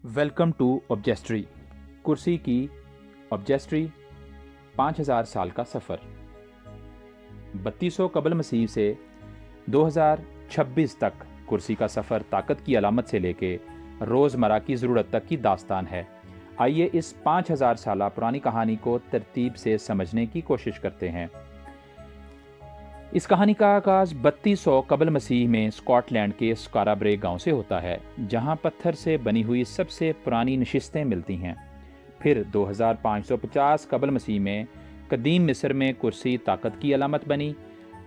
Welcome to ऑब्जेस्ट्री। कुर्सी की ऑब्जेस्ट्री 5000 साल का सफ़र। 3200 कबल मसीह से 2026 तक कुर्सी का सफ़र ताकत की अलामत से लेके रोज़मर्रा की ज़रूरत तक की दास्तान है। आइए इस 5000 साल पुरानी कहानी को तरतीब से समझने की कोशिश करते हैं। इस कहानी का आगाज़ 3200 कबल मसीह में स्कॉटलैंड के स्कारब्रे गांव से होता है, जहां पत्थर से बनी हुई सबसे पुरानी नशिस्तें मिलती हैं। फिर 2550 कबल मसीह में कदीम मिस्र में कुर्सी ताकत की अलामत बनी,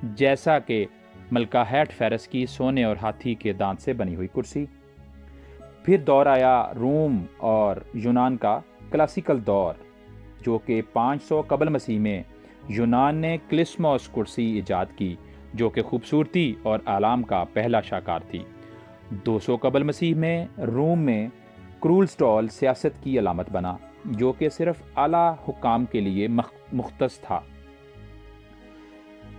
जैसा कि मलका हैट फेरस की सोने और हाथी के दांत से बनी हुई कुर्सी। फिर दौर आया रोम और यूनान का क्लासिकल दौर, जो कि 500 कबल मसीह में यूनान ने क्लिस्मोस कुर्सी इजाद की, जो कि खूबसूरती और आलाम का पहला शाकार थी। 200 कबल मसीह में रोम में क्रूल स्टॉल सियासत की अलामत बना, जो कि सिर्फ आला हुकाम के लिए मुख्तस था।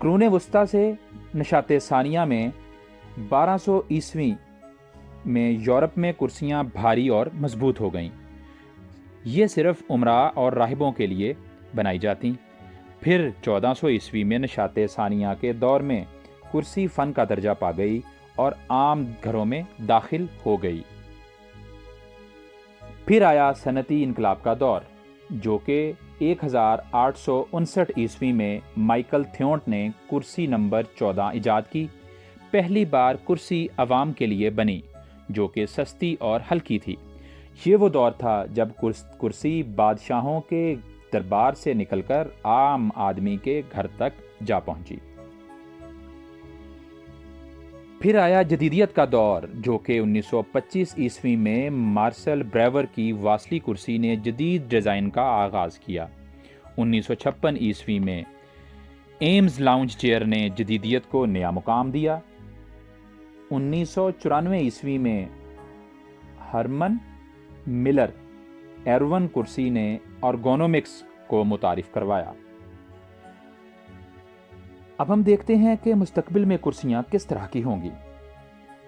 क्रून वस्ता से नशाते सानिया में 1200 ईस्वी में यूरोप में कुर्सियां भारी और मजबूत हो गईं। ये सिर्फ उमरा और राहिबों के लिए बनाई जाती। फिर 1400 ईस्वी में नशाते सानिया के दौर में कुर्सी फ़न का दर्जा पा गई और आम घरों में दाखिल हो गई। फिर आया सनती इनकलाब का दौर, जो कि 1859 ईस्वी में माइकल थियोंट ने कुर्सी नंबर 14 इजाद की। पहली बार कुर्सी अवाम के लिए बनी, जो कि सस्ती और हल्की थी। ये वो दौर था जब कुर्सी बादशाहों के दरबार से निकलकर आम आदमी के घर तक जा पहुंची। फिर आया जदीदियत का दौर, जो कि 1925 ईस्वी में मार्शल ब्रेवर की वासली कुर्सी ने जदीद डिज़ाइन का आगाज़ किया। 1956 ईस्वी में एम्स लाउंज चेयर ने जदीदियत को नया मुकाम दिया। 1994 ईस्वी में हरमन मिलर एरवन कुर्सी ने एर्गोनोमिक्स को मुतारिफ करवाया। अब हम देखते हैं कि मुस्तकबिल में कुर्सियां किस तरह की होंगी।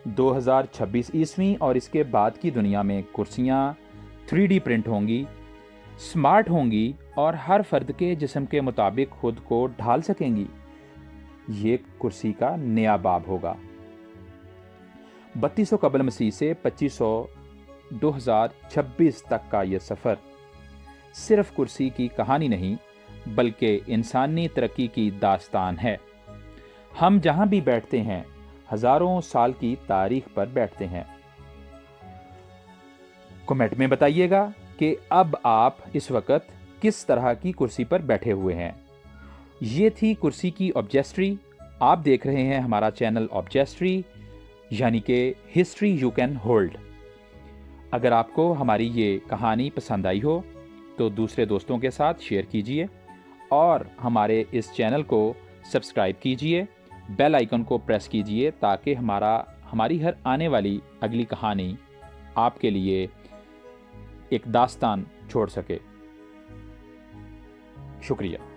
2026 ईस्वी और इसके बाद की दुनिया में कुर्सियां 3D प्रिंट होंगी, स्मार्ट होंगी और हर फर्द के जिस्म के मुताबिक खुद को ढाल सकेंगी। ये कुर्सी का नया बाब होगा। 3200 कबल मसीह से 2026 तक का यह सफ़र सिर्फ कुर्सी की कहानी नहीं, बल्कि इंसानी तरक्की की दास्तान है। हम जहां भी बैठते हैं, हजारों साल की तारीख पर बैठते हैं। कमेंट में बताइएगा कि अब आप इस वक्त किस तरह की कुर्सी पर बैठे हुए हैं। ये थी कुर्सी की ऑब्जेस्ट्री। आप देख रहे हैं हमारा चैनल ऑब्जेस्ट्री, यानी कि हिस्ट्री यू कैन होल्ड। अगर आपको हमारी ये कहानी पसंद आई हो तो दूसरे दोस्तों के साथ शेयर कीजिए और हमारे इस चैनल को सब्सक्राइब कीजिए, बेल आइकन को प्रेस कीजिए, ताकि हमारी हर आने वाली अगली कहानी आपके लिए एक दास्तान छोड़ सके। शुक्रिया।